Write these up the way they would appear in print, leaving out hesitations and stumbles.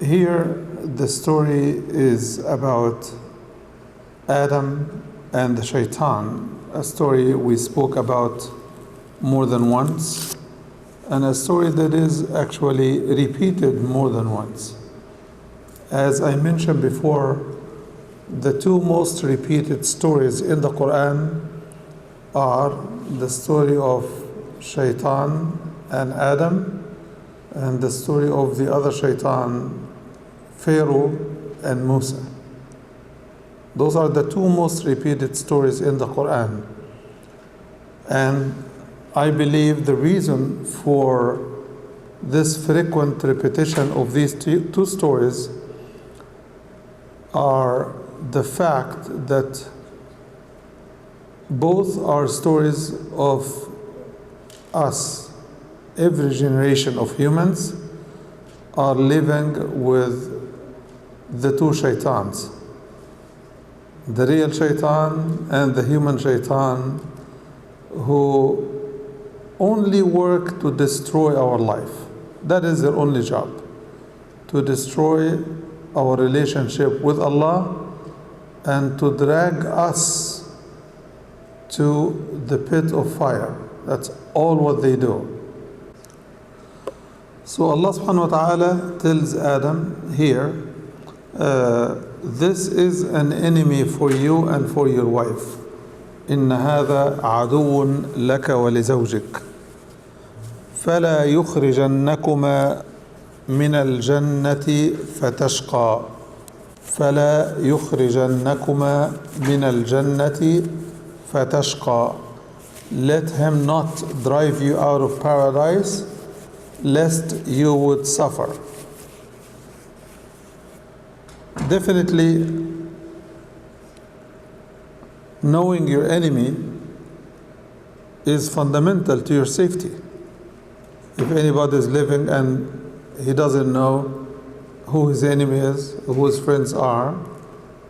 Here, the story is about Adam and the Shaitan, a story we spoke about more than once, and a story that is actually repeated more than once. As I mentioned before, the two most repeated stories in the Quran are the story of Shaitan and Adam, and the story of the other Shaitan, Pharaoh and Musa. Those are the two most repeated stories in the Quran. And I believe the reason for this frequent repetition of these two stories are the fact that both are stories of us. Every generation of humans are living with the two shaitans, the real shaitan and the human shaitan, who only work to destroy our life. That is their only job, to destroy our relationship with Allah and to drag us to the pit of fire. That's all what they do. So Allah subhanahu wa ta'ala tells Adam here, this is an enemy for you and for your wife. إن هذا عدو لك ولزوجك فلا يخرجنكما من الجنة فتشقى فلا يخرجنكما من الجنة فتشقى. Let him not drive you out of paradise lest you would suffer. Definitely, knowing your enemy is fundamental to your safety. If anybody is living and he doesn't know who his enemy is, who his friends are,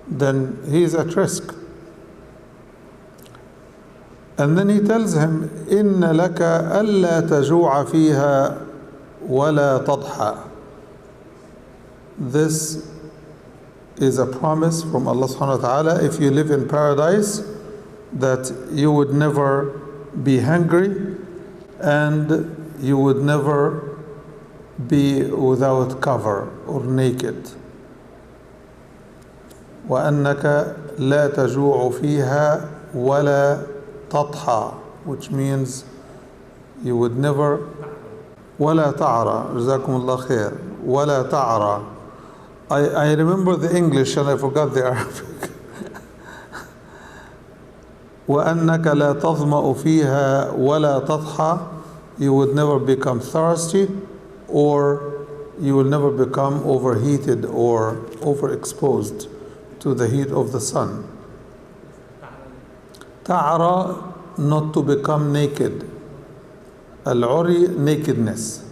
then he is at risk. And then he tells him, إِنَّ لَكَ أَلَّا تَجُوعَ فِيهَا وَلَا تَضْحَى. This is a promise from Allah subhanahu wa ta'ala. If you live in paradise, that you would never be hungry and you would never be without cover or naked. وَأَنَّكَ لَا تَجُوعُ فِيهَا وَلَا تَضْحَى, which means you would never وَلَا تَعْرَى. جزاكم الله خير. وَلَا تَعْرَى. I remember the English and I forgot the Arabic. وَأَنَّكَ لَا تَظْمَأُ فِيهَا وَلَا تَضْحَى. You would never become thirsty, or you will never become overheated or overexposed to the heat of the sun. Ta'ara, not to become naked. Al-uri, nakedness.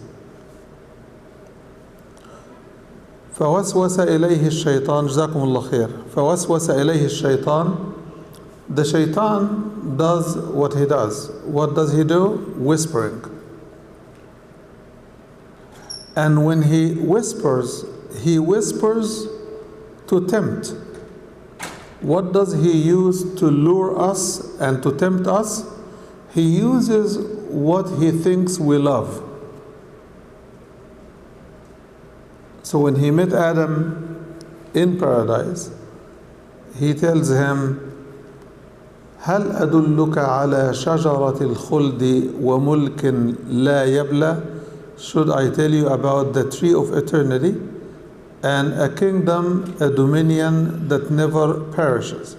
فوسوس إليه الشيطان جزاكم الله خير فوسوس إليه الشيطان. The shaitan does what he does. What does he do? Whispering. And when he whispers to tempt. What does he use to lure us and to tempt us? He uses what he thinks we love. So when he met Adam in paradise, he tells him, هل أدلك على شجرة الخلد وملك لا يبلى? Should I tell you about the tree of eternity and a kingdom, a dominion that never perishes?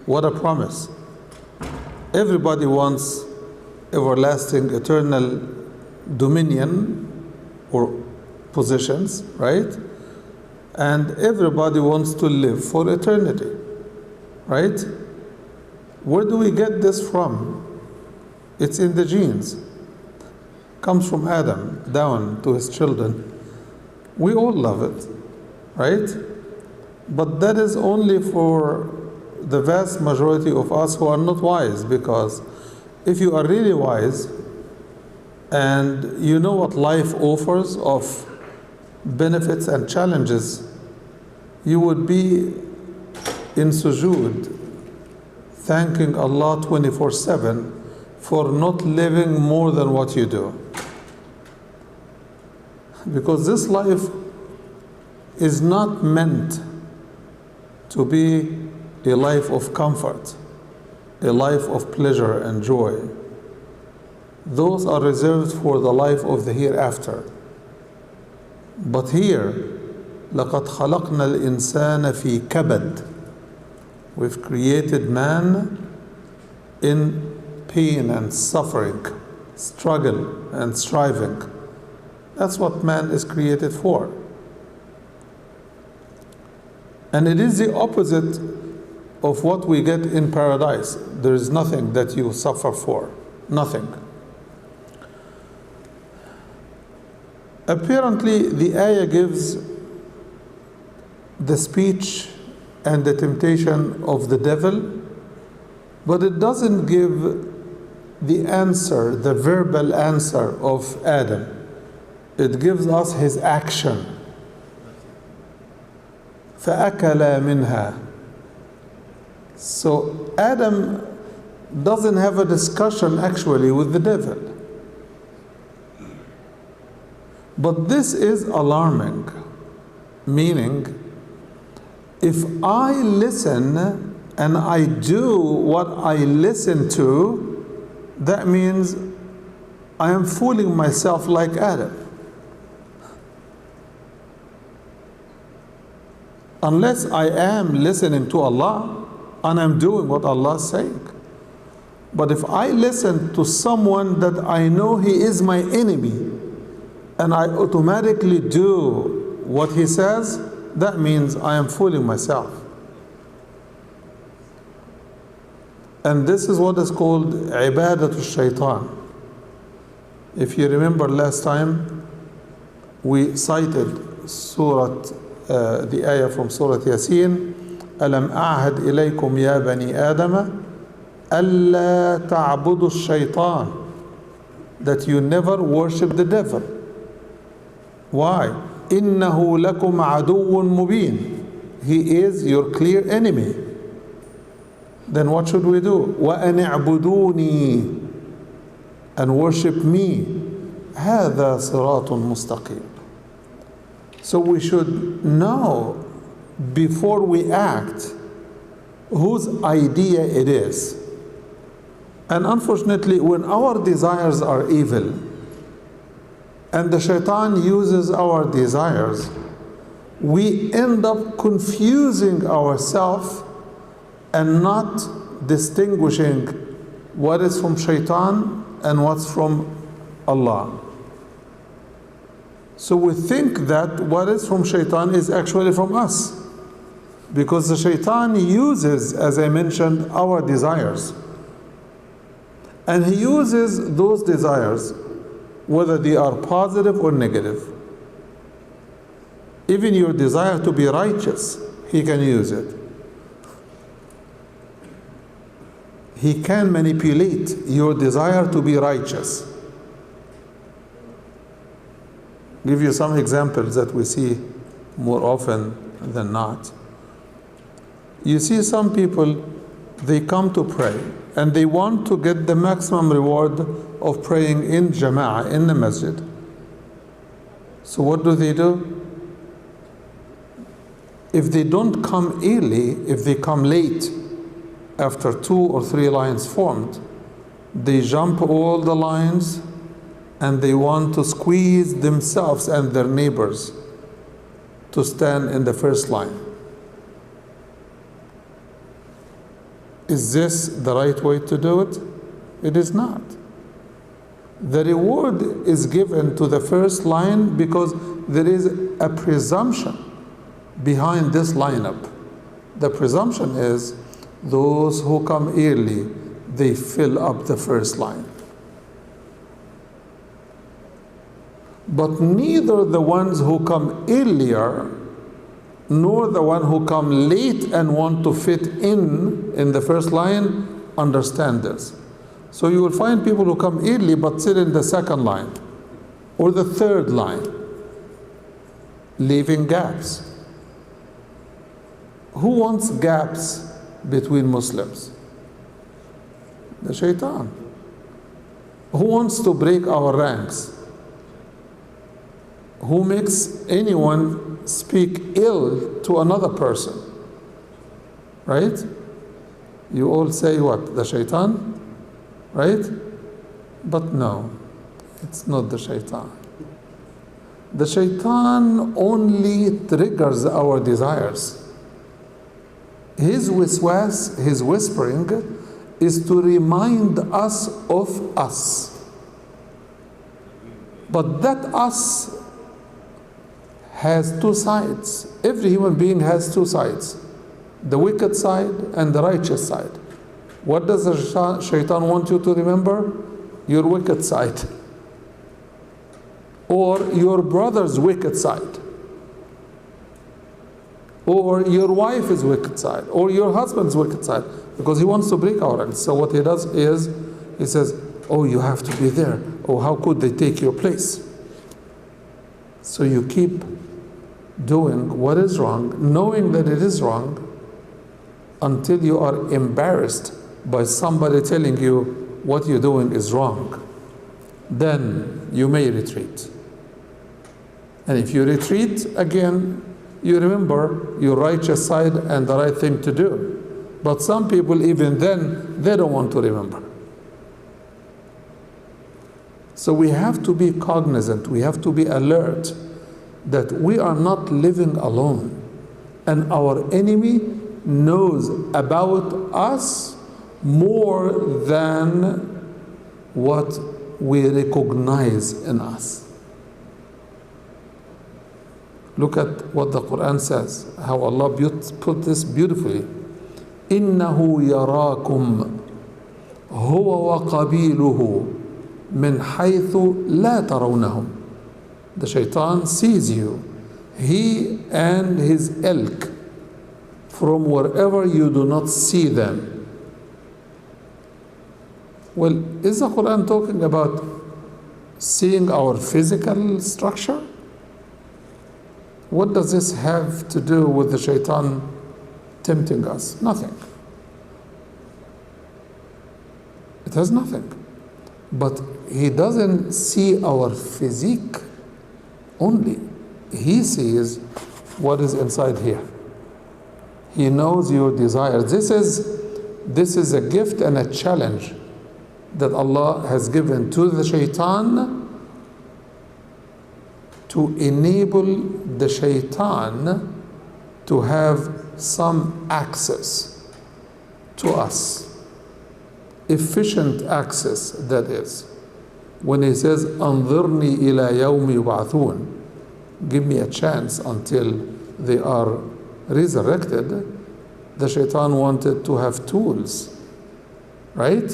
What a promise. Everybody wants everlasting, eternal dominion or positions, right? And everybody wants to live for eternity, right? Where do we get this from? It's in the genes. Comes from Adam down to his children. We all love it, right? But that is only for the vast majority of us who are not wise, because if you are really wise and you know what life offers of benefits and challenges, you would be in sujood, thanking Allah 24/7 for not living more than what you do. Because this life is not meant to be a life of comfort, a life of pleasure and joy. Those are reserved for the life of the hereafter. But here, لَقَدْ خَلَقْنَا الْإِنسَانَ فِي كَبَدٍ. We've created man in pain and suffering, struggle and striving. That's what man is created for. And it is the opposite of what we get in paradise. There is nothing that you suffer for. Nothing. Apparently, the ayah gives the speech and the temptation of the devil, but it doesn't give the answer, the verbal answer of Adam. It gives us his action. فَأَكَلَا مِنْهَا. So Adam doesn't have a discussion actually with the devil. But this is alarming, meaning if I listen and I do what I listen to, that means I am fooling myself like Adam. Unless I am listening to Allah and I'm doing what Allah is saying. But if I listen to someone that I know he is my enemy and I automatically do what he says, that means I am fooling myself. And this is what is called ibadatul shaitan. If you remember last time, we cited Surat, the ayah from Surat Yasin, أَلَمْ أَعْهَدْ إِلَيْكُمْ يَا بَنِي آدَمَ أَلَّا تَعْبُدُوا الشَّيْطَانِ. That you never worship the devil. Why? إِنَّهُ لَكُمْ عَدُوٌ مُبِينٌ. He is your clear enemy. Then what should we do? وَأَنِ اعْبُدُونِي. And worship me. هَذَا صِرَاطٌ مُسْتَقِيمٌ. So we should know before we act whose idea it is. And unfortunately, when our desires are evil and the shaitan uses our desires, we end up confusing ourselves and not distinguishing what is from shaitan and what's from Allah. So we think that what is from shaitan is actually from us, because the shaitan uses, as I mentioned, our desires. And he uses those desires, whether they are positive or negative. Even your desire to be righteous, he can use it. He can manipulate your desire to be righteous. Give you some examples that we see more often than not. You see some people, they come to pray and they want to get the maximum reward of praying in jama'ah, in the masjid. So what do? If they don't come early, if they come late, after 2 or 3 lines formed, they jump all the lines and they want to squeeze themselves and their neighbors to stand in the first line. Is this the right way to do it? It is not. The reward is given to the first line because there is a presumption behind this lineup. The presumption is those who come early, they fill up the first line. But neither the ones who come earlier nor the one who come late and want to fit in the first line understand this. So you will find people who come early but sit in the second line or the third line. leaving gaps. Who wants gaps between Muslims? The shaitan. Who wants to break our ranks? Who makes anyone speak ill to another person? Right? You all say what? The shaitan? Right? But no, it's not the shaitan. The shaitan only triggers our desires. His wiswas, his whispering, is to remind us of us. But that us has two sides. Every human being has two sides, the wicked side and the righteous side. What does the shaitan want you to remember? Your wicked side, or your brother's wicked side, or your wife's wicked side, or your husband's wicked side, because he wants to break our ranks. So what he does is, he says, oh, you have to be there. Oh, how could they take your place? So you keep doing what is wrong, knowing that it is wrong, until you are embarrassed by somebody telling you what you're doing is wrong. Then you may retreat. And if you retreat again, you remember your righteous side and the right thing to do. But some people, even then, they don't want to remember. So we have to be cognizant, we have to be alert that we are not living alone. And our enemy knows about us more than what we recognize in us. Look at what the Quran says, how Allah put this beautifully. إِنَّهُ يَرَاكُمْ هُوَ وَقَبِيلُهُ مِنْ حَيْثُ لَا تَرَوْنَهُمْ. The shaitan sees you, he and his ilk, from wherever you do not see them. Well, is the Quran talking about seeing our physical structure? What does this have to do with the shaitan tempting us? Nothing. It has nothing. But he doesn't see our physique only. He sees what is inside here. He knows your desires. This is a gift and a challenge that Allah has given to the shaitan, to enable the shaitan to have some access to us, efficient access, that is. When he says, أَنظِرْنِي إِلَى يَوْمِ يُبْعَثُونَ, give me a chance until they are resurrected, the shaitan wanted to have tools, right?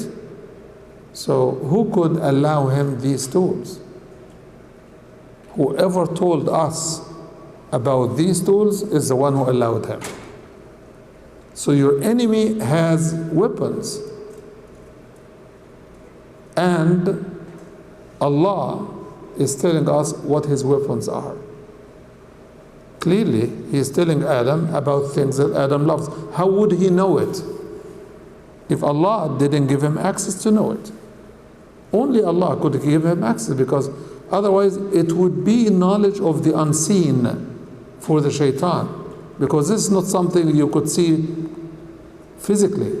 So who could allow him these tools? Whoever told us about these tools is the one who allowed him. So your enemy has weapons, and Allah is telling us what his weapons are. Clearly, he is telling Adam about things that Adam loves. How would he know it if Allah didn't give him access to know it? Only Allah could give him access, because otherwise it would be knowledge of the unseen for the shaitan, because this is not something you could see physically.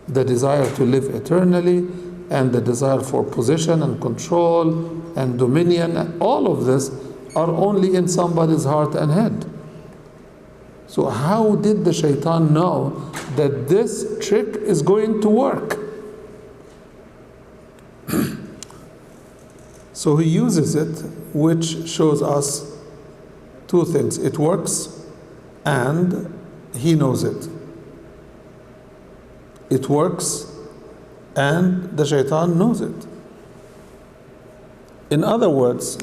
The desire to live eternally, and the desire for position and control and dominion, all of this are only in somebody's heart and head. So how did the shaitan know that this trick is going to work? So he uses it, which shows us two things. It works, and he knows it. It works, and the shaitan knows it. In other words,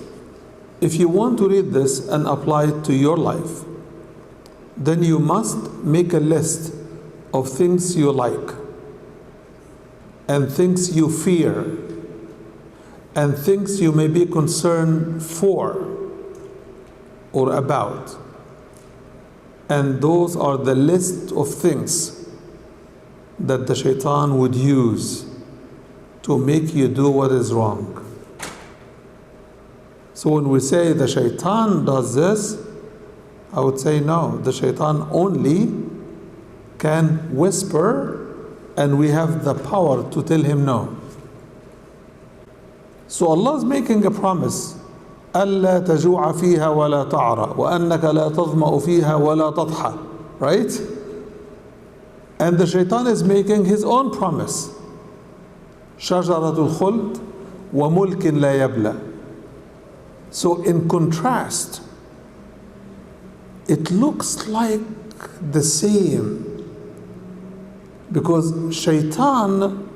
if you want to read this and apply it to your life, then you must make a list of things you like, and things you fear, and things you may be concerned for. or about. And those are the list of things that the shaitan would use to make you do what is wrong. So when we say the shaitan does this, I would say no, the shaitan only can whisper and we have the power to tell him no. So Allah is making a promise, أَلَّا تَجُوعَ فِيهَا وَلَا تَعْرَى وَأَنَّكَ لَا تَظْمَأُ فِيهَا وَلَا تَضْحَى. Right? And the shaitan is making his own promise. شَجَرَةُ الْخُلْدِ وَمُلْكٍ لَا يَبْلَى. So in contrast, it looks like the same, because shaitan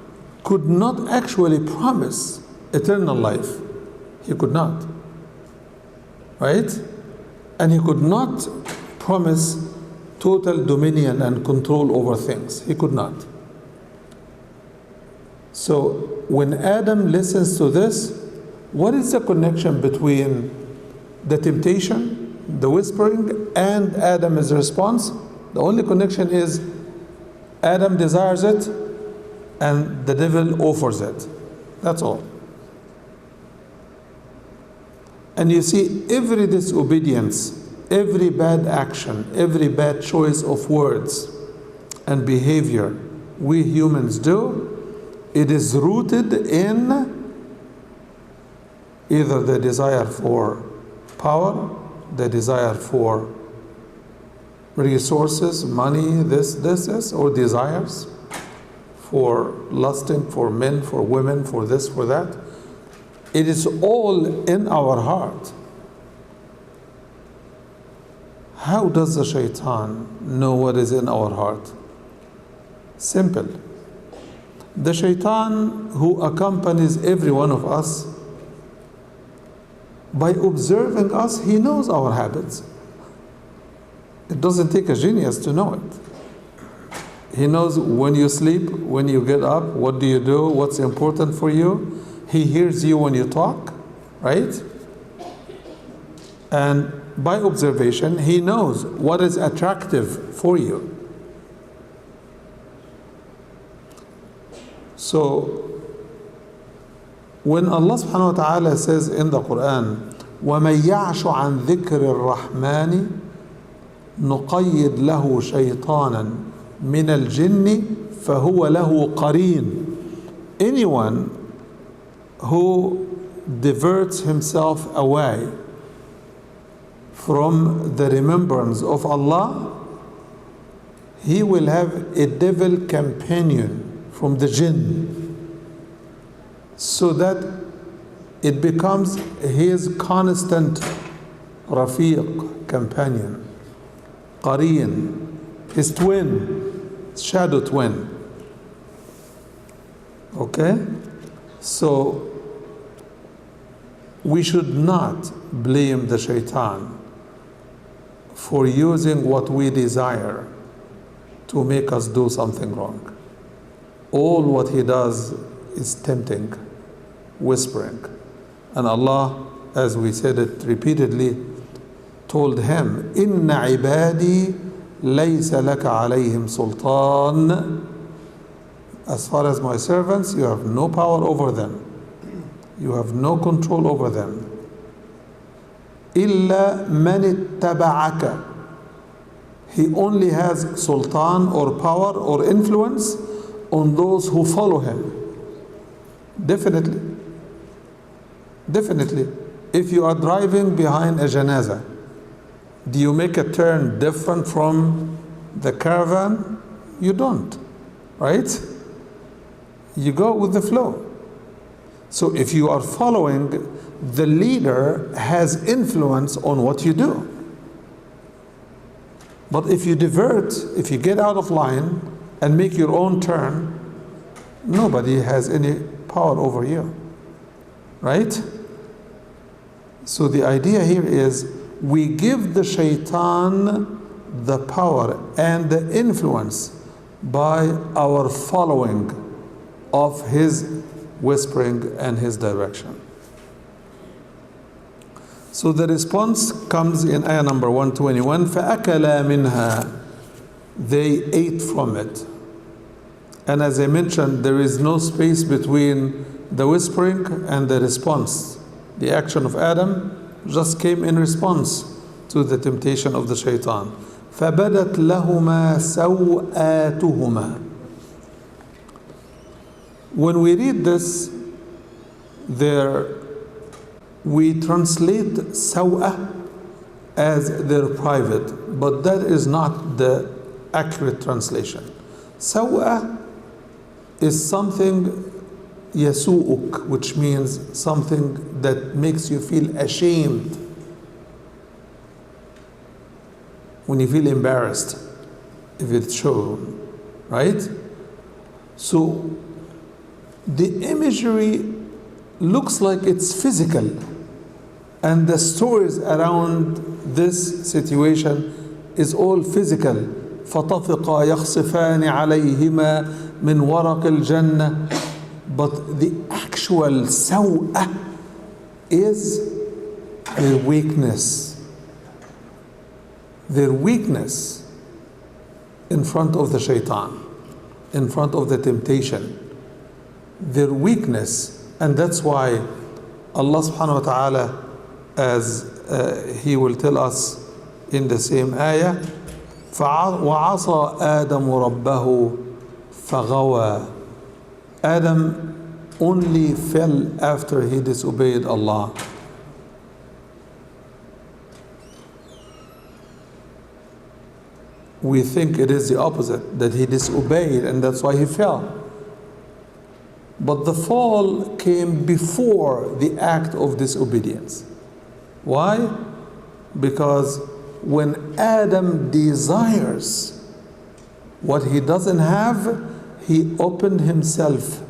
could not actually promise eternal life. He could not. Right? And he could not promise total dominion and control over things. He could not. So when Adam listens to this, what is the connection between the temptation, the whispering, and Adam's response? The only connection is Adam desires it and the devil offers it. That's all. And you see, every disobedience, every bad action, every bad choice of words and behavior we humans do, it is rooted in either the desire for power, the desire for resources, money, this, or desires for lusting for men, for women, for this, for that. It is all in our heart. How does the shaitan know what is in our heart? Simple. The shaitan who accompanies every one of us, by observing us, he knows our habits. It doesn't take a genius to know it. He knows when you sleep, when you get up, what do you do, what's important for you. He hears you when you talk, right? And by observation, he knows what is attractive for you. So, when Allah subhanahu wa ta'ala says in the Quran, وَمَن يَعْشُ عَنْ ذِكْرِ الرَّحْمَنِ نُقَيِّدْ لَهُ شَيْطَانًا مِنَ الْجِنِّ فَهُوَ لَهُ قَرِينٌ. Anyone who diverts himself away from the remembrance of Allah, he will have a devil companion from the jinn, so that it becomes his constant rafiq, companion, qareen, his twin, shadow twin. Okay? So we should not blame the shaitan for using what we desire to make us do something wrong. All what he does is tempting, whispering. And Allah, as we said it repeatedly, told him, إِنَّ عِبَادِي لَيْسَ لَكَ عَلَيْهِمْ سُلْطَانٌ. As far as my servants, you have no power over them. You have no control over them. إِلَّا مَنِ اتَّبَعَكَ. He only has sultan or power or influence on those who follow him. Definitely. Definitely. If you are driving behind a janazah, do you make a turn different from the caravan? You don't, right? You go with the flow. So if you are following, the leader has influence on what you do. But if you divert, if you get out of line and make your own turn, nobody has any power over you, right? So the idea here is we give the shaitan the power and the influence by our following of his whispering and his direction. So the response comes in ayah number 121, فَأَكَلَا مِنْهَا. They ate from it. And as I mentioned, there is no space between the whispering and the response. The action of Adam just came in response to the temptation of the shaitan. فَبَدَتْ لَهُمَا سَوْآتُهُمَا. When we read this, we translate saw'a as their private, but that is not the accurate translation. Saw'a is something yasu'uk, which means something that makes you feel ashamed. When you feel embarrassed, if it's shown, right? So the imagery looks like it's physical, and the stories around this situation is all physical. فَطَفِقَا يَخْصِفَانِ عَلَيْهِمَا مِنْ وَرَقِ الْجَنَّةِ. But the actual saw'a is their weakness. Their weakness in front of the shaitan, in front of the temptation. Their weakness. And that's why Allah subhanahu wa ta'ala, as He will tell us in the same ayah, وَعَصَى آدَمُ رَبَّهُ فَغَوَى. Adam only fell after he disobeyed Allah. We think it is the opposite, that he disobeyed and that's why he fell. But the fall came before the act of disobedience. Why? Because when Adam desires what he doesn't have, he opened himself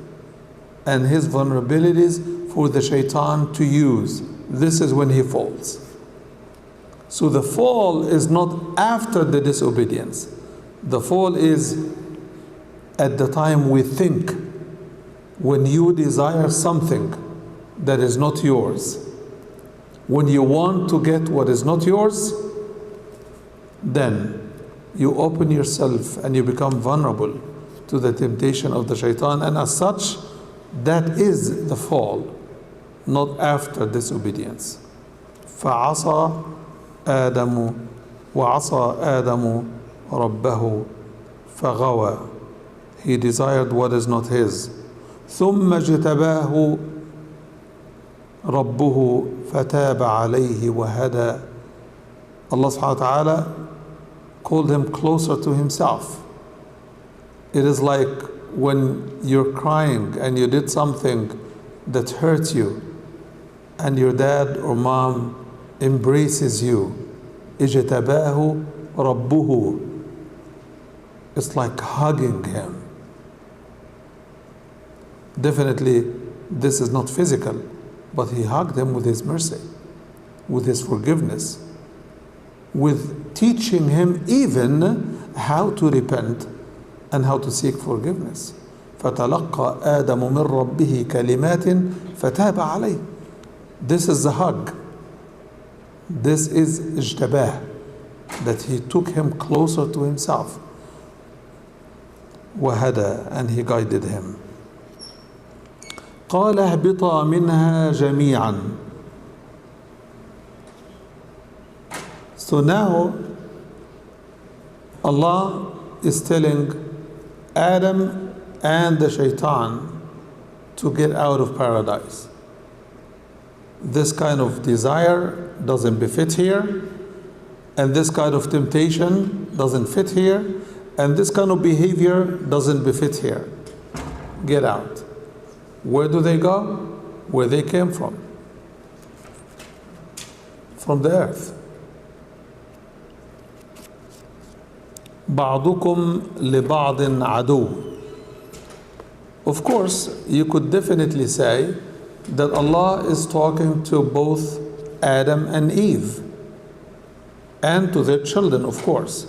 and his vulnerabilities for the shaitan to use. This is when he falls. So the fall is not after the disobedience. The fall is at the time we think, when you desire something that is not yours, when you want to get what is not yours, then you open yourself and you become vulnerable to the temptation of the shaitan, and as such, that is the fall, not after disobedience. فَعَصَى آدَمُ وَعَصَى آدَمُ رَبَّهُ فَغَوَى. He desired what is not his. ثُمَّ اجْتَبَاهُ رَبُّهُ فَتَابَ عَلَيْهِ وَهَدَى. Allah subhanahu wa ta'ala called him closer to himself. It is like when you're crying and you did something that hurt you and your dad or mom embraces you. اجتباه ربه. It's like hugging him. Definitely this is not physical, but he hugged him with his mercy, with his forgiveness, with teaching him even how to repent and how to seek forgiveness. فَتَلَقَّى آدَمُ مِنْ رَبِّهِ كَلِمَاتٍ فَتَابَ عَلَيْهِ. This is the hug. This is اجتباه, that he took him closer to himself. وَهَدَى, and he guided him. قَالَ اهْبِطَا مِنْهَا جَمِيعًا. So now Allah is telling Adam and the shaitan to get out of paradise. This kind of desire doesn't befit here, and this kind of temptation doesn't fit here, and this kind of behavior doesn't befit here. Get out. Where do they go? Where they came from. From the earth. بعضكم لبعض عدو. Of course, you could definitely say that Allah is talking to both Adam and Eve and to their children, of course,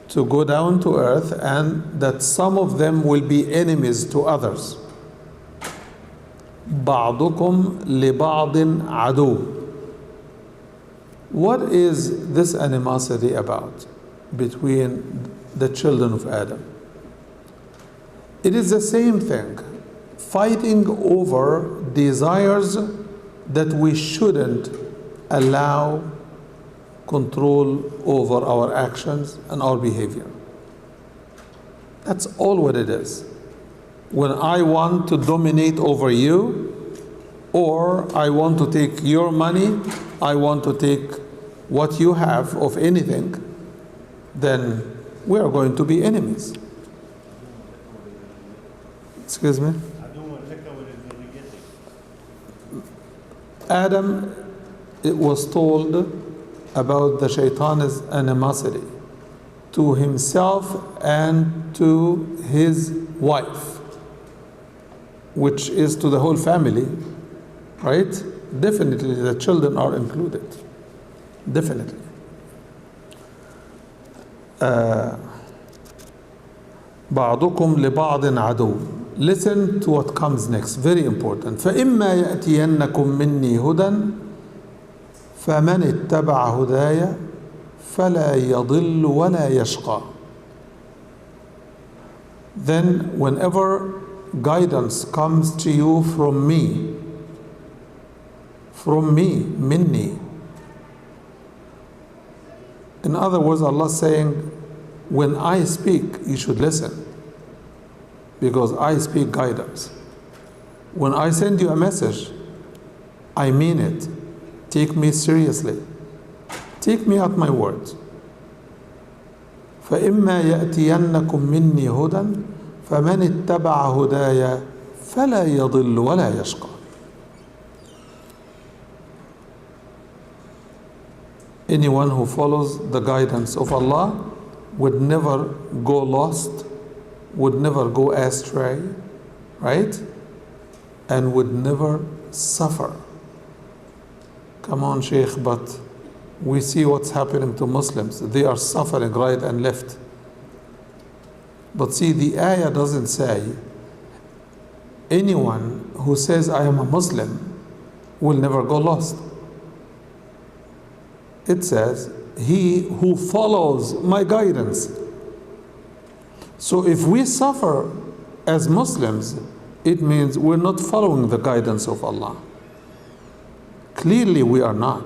to go down to earth, and that some of them will be enemies to others. بعضكم لبعض عدو. What is this animosity about between the children of Adam? It is the same thing, fighting over desires that we shouldn't allow control over our actions and our behavior. That's all what it is. When I want to dominate over you, or I want to take your money, I want to take what you have of anything, then we are going to be enemies. Excuse me? Adam, it was told about the shaitan's animosity to himself and to his wife, which is to the whole family, right? Definitely the children are included. Definitely. بعضكم لبعض عدو. Listen to what comes next, very important. فإما يأتينكم مني هدى فمن اتبع هدايا فلا يضل ولا يشقى. Then whenever guidance comes to you from me, minni. In other words, Allah is saying, when I speak, you should listen, because I speak guidance. When I send you a message, I mean it. Take me seriously. Take me at my words. فإما يأتينكم مني هدى فمن اتبع هدايا فلا يضل ولا يشقى. Anyone who follows the guidance of Allah would never go lost, would never go astray, right? And would never suffer. Come on, Sheikh, but we see what's happening to Muslims. They are suffering right and left. But see, the ayah doesn't say anyone who says I am a Muslim will never go lost. It says he who follows my guidance. So if we suffer as Muslims, it means we're not following the guidance of Allah. Clearly we are not.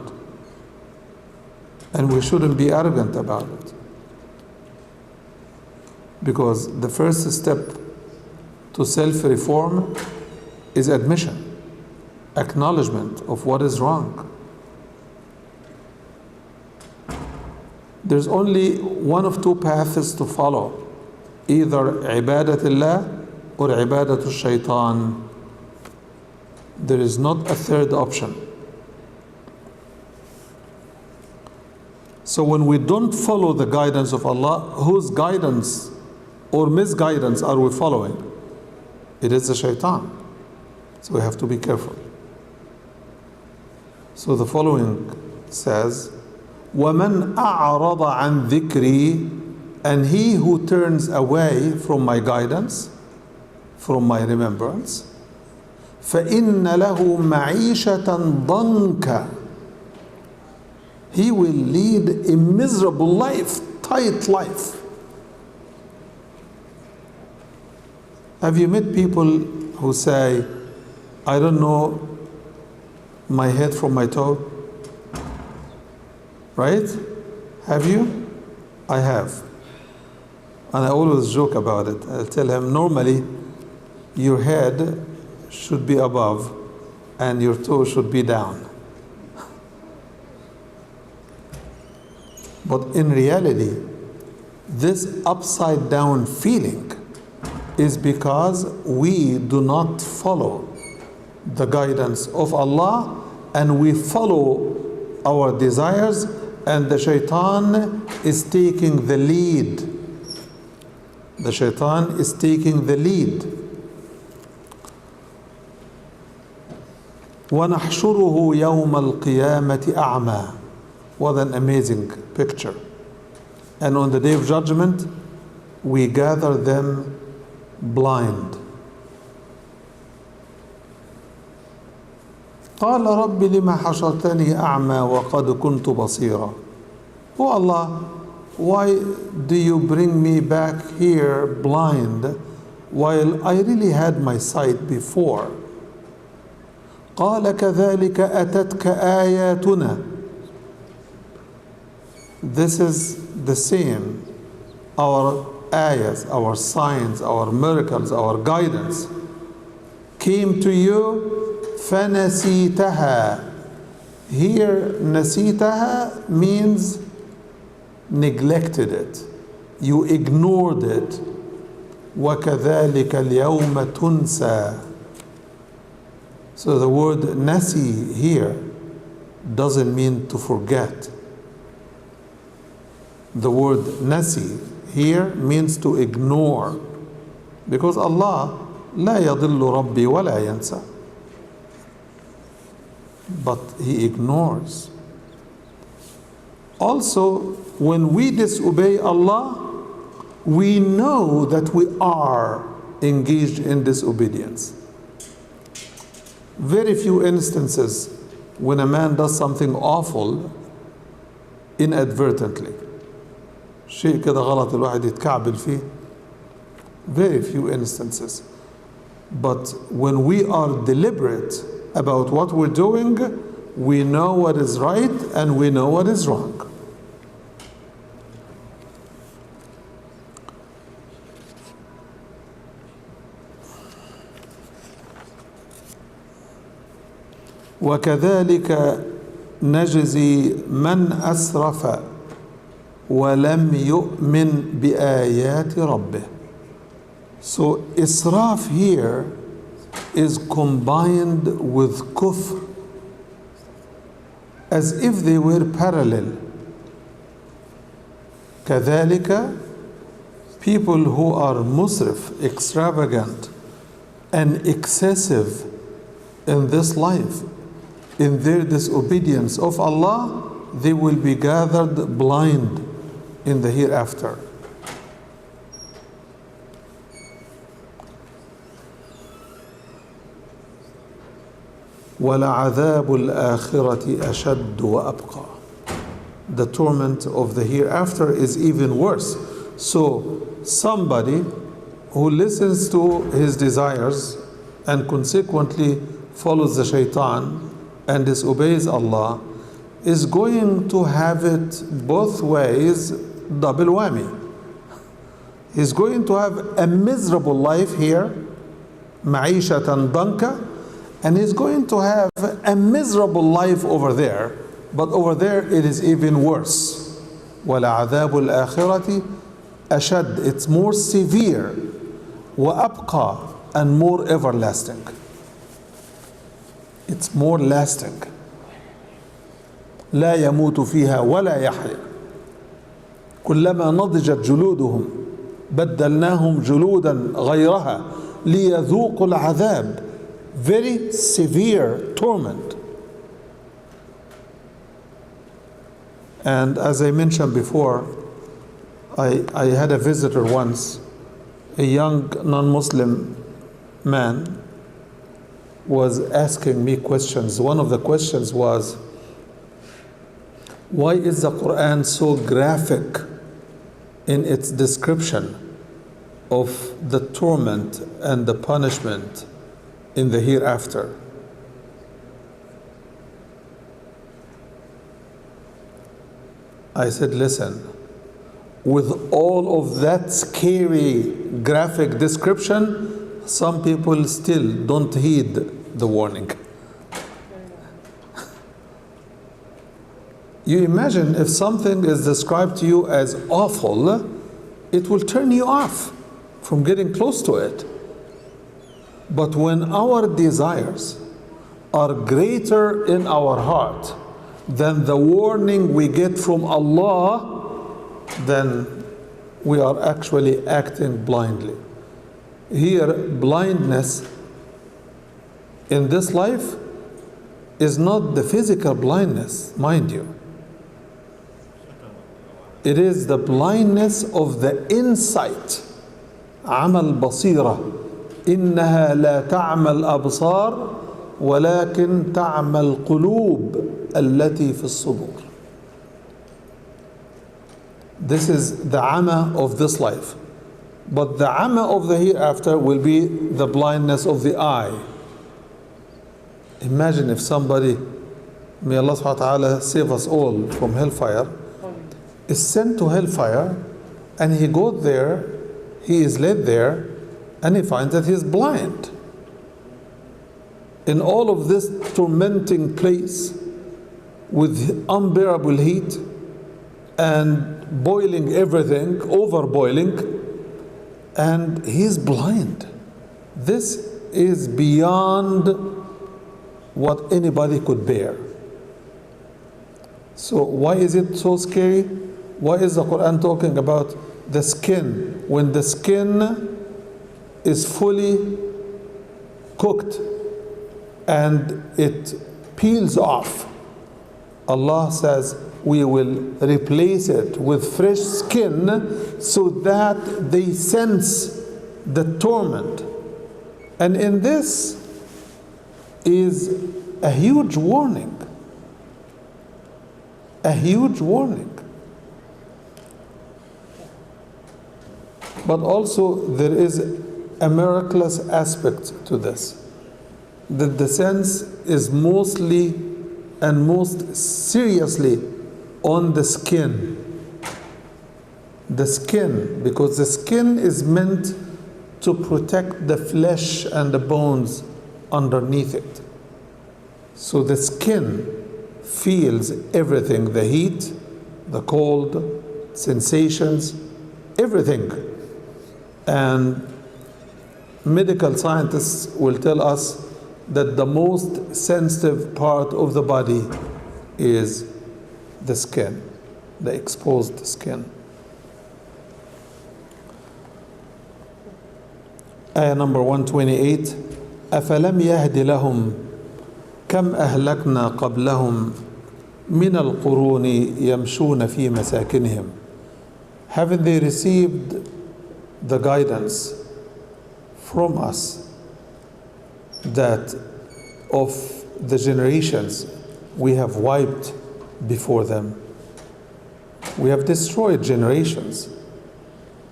And we shouldn't be arrogant about it. Because the first step to self-reform is admission, acknowledgement of what is wrong. There's only one of two paths to follow, either ibadatullah or ibadatul shaitan. There is not a third option. So when we don't follow the guidance of Allah, whose guidance or misguidance are we following? It is the shaitan. So we have to be careful. So the following says, وَمَنْ أَعْرَضَ عَنْ ذِكْرِي, and he who turns away from my guidance, from my remembrance, فَإِنَّ لَهُ مَعِيشَةً ضَنْكَ, he will lead a miserable life, tight life. Have you met people who say, I don't know my head from my toe? Right? Have you? I have. And I always joke about it. I'll tell him, normally your head should be above and your toe should be down. But in reality, this upside down feeling is because we do not follow the guidance of Allah, and we follow our desires, and the shaitan is taking the lead. The shaitan is taking the lead. وَنَحْشُرُهُ يَوْمَ الْقِيَامَةِ أَعْمَى. What an amazing picture. And on the day of judgment, we gather them blind. قال رب لما حشرتني أعمى وقد كنت بصيرا. Oh Allah, why do you bring me back here blind while I really had my sight before? قال كذلك أتتك آياتنا. This is the same. Our ayahs, our signs, our miracles, our guidance came to you. فنسيتها. Here نسيتها means neglected it. You ignored it. وكذلك اليوم تنسى. So the word nasi here doesn't mean to forget. The word nasi here means to ignore, because Allah لا يضل ربي ولا ينسى. But He ignores. Also, when we disobey Allah, we know that we are engaged in disobedience. Very few instances when a man does something awful inadvertently. شيء كده غلط الواحد يتكعبل فيه. Very few instances. But when we are deliberate about what we're doing, we know what is right and we know what is wrong. وكذلك نجزي من أسرف ولم يؤمن بآيات ربه. So israf here is combined with kufr, as if they were parallel. كذلك, people who are musrif, extravagant and excessive in this life, in their disobedience of Allah, they will be gathered blind in the hereafter. وَلَعَذَابُ الْآخِرَةِ أَشَدُّ وَأَبْقَى. The torment of the hereafter is even worse. So somebody who listens to his desires and consequently follows the shaitan and disobeys Allah is going to have it both ways, double whammy. He's going to have a miserable life here, معيشة ضنكا, and he's going to have a miserable life over there, but over there it is even worse. وَلَعَذَابُ الْآخِرَةِ أَشَدْ. It's more severe. وَأَبْقَى, and more everlasting. It's more lasting. لا يموت فيها ولا يحيا كلما نضجت جلودهم بدلناهم جلودا غيرها ليذوقوا العذاب. Very severe torment. And as I mentioned before, I had a visitor once, a young non-Muslim man was asking me questions. One of the questions was, why is the Quran so graphic in its description of the torment and the punishment in the hereafter? I said, listen, with all of that scary graphic description, some people still don't heed the warning. You imagine if something is described to you as awful, it will turn you off from getting close to it. But when our desires are greater in our heart than the warning we get from Allah, then we are actually acting blindly. Here, blindness in this life is not the physical blindness, mind you. It is the blindness of the insight. عمى البصيرة إنها لا تعمى الأبصار ولكن تعمى القلوب التي في الصدور. This is the ama of this life. But the ama of the hereafter will be the blindness of the eye. Imagine if somebody, may Allah subhanahu wa ta'ala save us all from hellfire, is sent to hellfire, and he goes there, he is led there, and he finds that he is blind. In all of this tormenting place with unbearable heat and boiling everything, overboiling, and he's blind. This is beyond what anybody could bear. So why is it so scary? Why is the Quran talking about the skin when the skin is fully cooked and it peels off? Allah says we will replace it with fresh skin so that they sense the torment. And in this is a huge warning. A huge warning. But also there is a miraculous aspect to this. That the sense is mostly and most seriously on the skin. The skin, because the skin is meant to protect the flesh and the bones underneath it. So the skin feels everything, the heat, the cold, sensations, everything. And medical scientists will tell us that the most sensitive part of the body is the skin, the exposed skin. Ayah number 128. أَفَلَمْ يَهْدِ لَهُمْ كَمْ أَهْلَكْنَا قَبْلَهُمْ مِنَ الْقُرُونِ يَمْشُونَ فِي مَسَاكِنِهِمْ. Haven't they received the guidance from us that of the generations we have wiped before them? We have destroyed generations.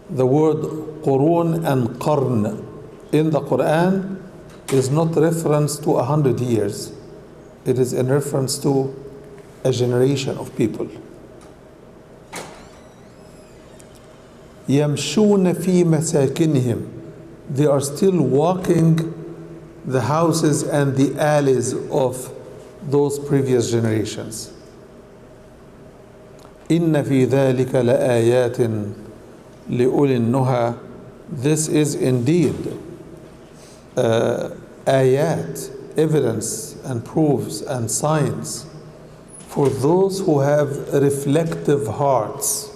The word qurun and qarn in the Quran is not reference to 100 years. It is in reference to a generation of people. يَمْشُونَ فِي مَسَاكِنِهِمْ. They are still walking the houses and the alleys of those previous generations. إِنَّ فِي ذَلِكَ لَآيَاتٍ لِأُولِي النُّهَى. This is indeed ayat, evidence and proofs and signs for those who have reflective hearts.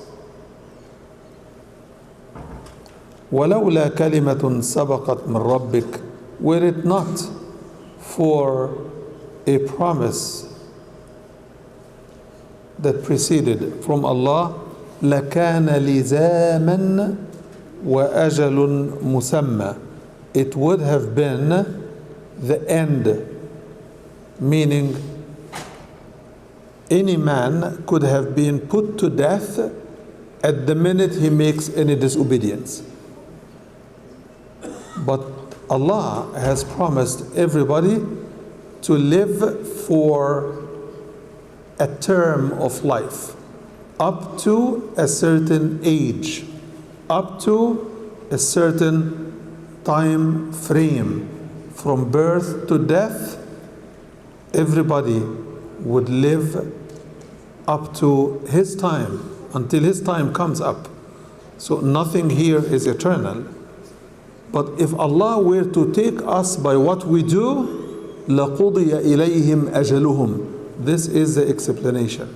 وَلَوْلَا كَلِمَةٌ سَبَقَتْ مِنْ رَبِّكَ. Were it not for a promise that preceded from Allah, لَكَانَ لِزَامًا وَأَجَلٌ مُسَمَّى. It would have been the end, meaning any man could have been put to death at the minute he makes any disobedience. But Allah has promised everybody to live for a term of life up to a certain age, up to a certain time frame. From birth to death, everybody would live up to his time, until his time comes up. So nothing here is eternal. But if Allah were to take us by what we do, لَقُضِيَ إِلَيْهِمْ أَجَلُهُمْ. This is the explanation.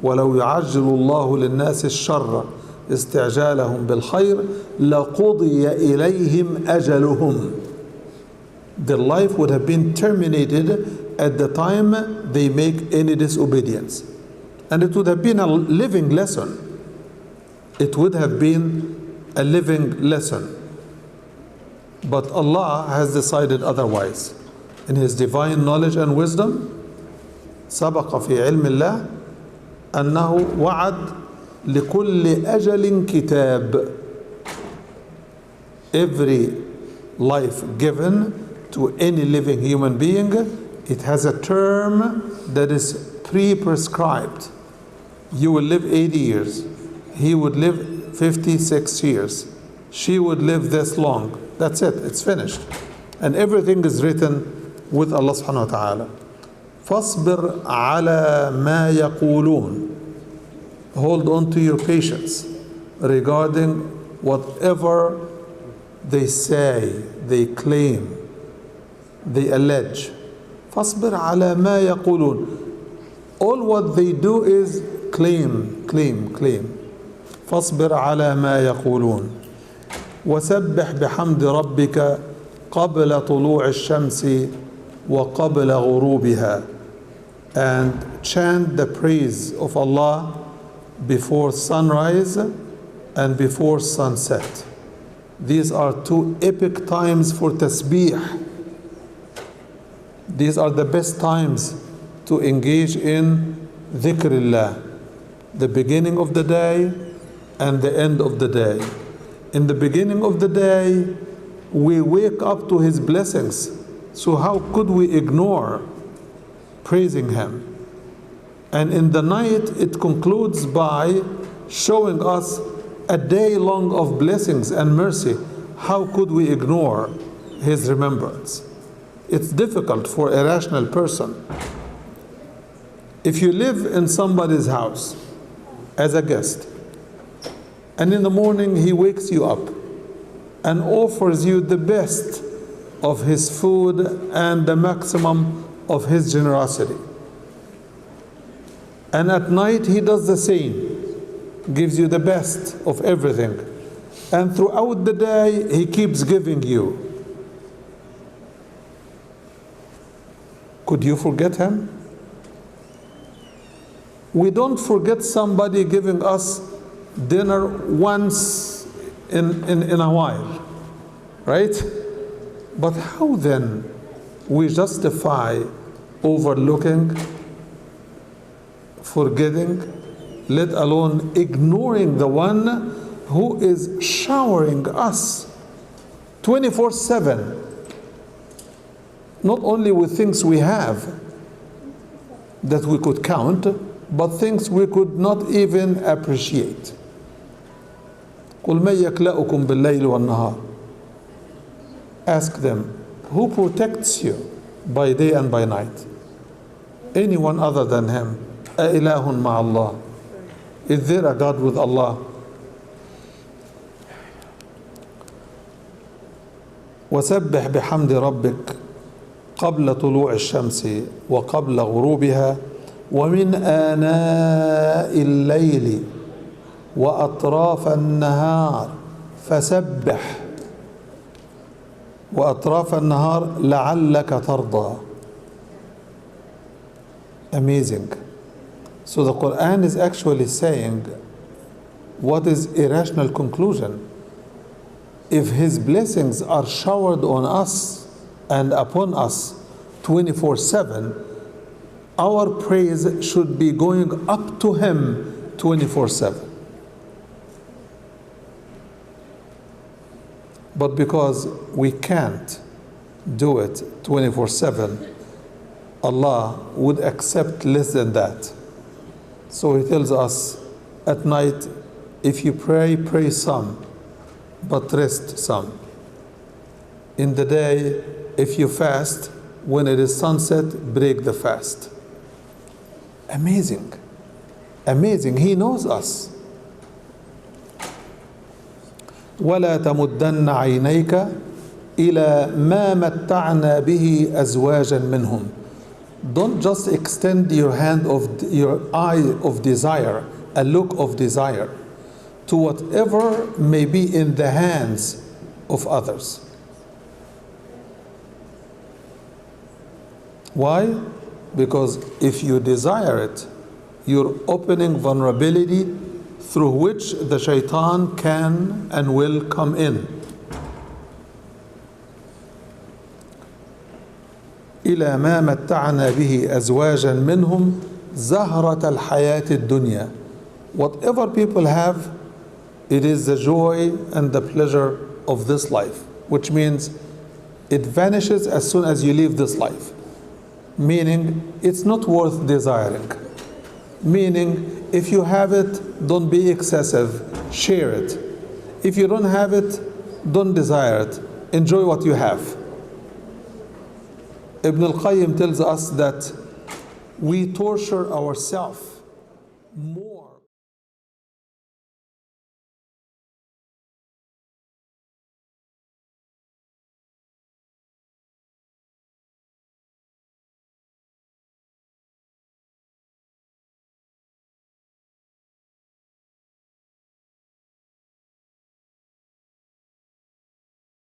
وَلَوْ يُعَجِّلُ اللَّهُ لِلنَّاسِ الشَّرَّ اسْتِعْجَالَهُمْ بِالْخَيْرِ لَقُضِيَ إِلَيْهِمْ أَجَلُهُمْ. Their life would have been terminated at the time they make any disobedience. And it would have been a living lesson. It would have been a living lesson. But Allah has decided otherwise. in his divine knowledge and wisdom سبق في علم الله أنه وعد لكل أجل كتاب. Every life given to any living human being, it has a term that is pre-prescribed. You will live 80 years. He would live 56 years. She would live this long. That's it. It's finished. And everything is written with Allah subhanahu wa ta'ala. فَاصْبِرْ عَلَى مَا يَقُولُونَ. Hold on to your patience regarding whatever they say, they claim, they allege. فَاصْبِرْ عَلَى مَا يَقُولُونَ. All what they do is claim. فَاصْبِرْ عَلَى مَا يَقُولُونَ. وَسَبِّحْ بِحَمْدِ رَبِّكَ قَبْلَ طُلُوعِ الشَّمْسِ وَقَبْلَ غُرُوبِهَا. And chant the praise of Allah before sunrise and before sunset. These are two epic times for tasbih. These are the best times to engage in dhikrullah, the beginning of the day and the end of the day. In the beginning of the day, we wake up to His blessings. So how could we ignore praising Him? And in the night, it concludes by showing us a day long of blessings and mercy. How could we ignore His remembrance? It's difficult for a rational person. If you live in somebody's house as a guest, and in the morning he wakes you up and offers you the best of his food and the maximum of his generosity, and at night he does the same, gives you the best of everything, and throughout the day he keeps giving you, could you forget him? We don't forget somebody giving us dinner once in a while, right? But how then we justify overlooking, forgetting, let alone ignoring the one who is showering us 24/7, not only with things we have that we could count, but things we could not even appreciate. قُلْ مَنْ يَكْلَأُكُمْ بِاللَّيْلِ وَالنَّهَارِ. Ask them, who protects you by day and by night? Anyone other than Him. أَإِلَهٌ مَعَ اللَّهِ. Is there a God with Allah? وَسَبِّحْ بِحَمْدِ رَبِّكَ قَبْلَ طُلُوعِ الشَّمْسِ وَقَبْلَ غُرُوبِهَا وَمِنْ آنَاءِ اللَّيْلِ وأطراف النهار فسبح وأطراف النهار لعلك ترضى. Amazing. So the Quran is actually saying what is a rational conclusion. If His blessings are showered on us and upon us 24/7, our praise should be going up to Him 24/7. But because we can't do it 24/7, Allah would accept less than that. So He tells us at night, if you pray, pray some, but rest some. In the day, if you fast, when it is sunset, break the fast. Amazing. Amazing. He knows us. ولا تمدن عينيك إلى ما متعنا به أزواجا منهم. Don't just extend your hand of your eye of desire, a look of desire, to whatever may be in the hands of others. Why? Because if you desire it, you're opening vulnerability through which the shaitan can and will come in. إلى ما متعنا به أزواجا منهم زهرة الحياة الدنيا. Whatever people have, it is the joy and the pleasure of this life, which means it vanishes as soon as you leave this life. Meaning, it's not worth desiring. Meaning, if you have it, don't be excessive, share it. If you don't have it, don't desire it. Enjoy what you have. Ibn al-Qayyim tells us that we torture ourselves more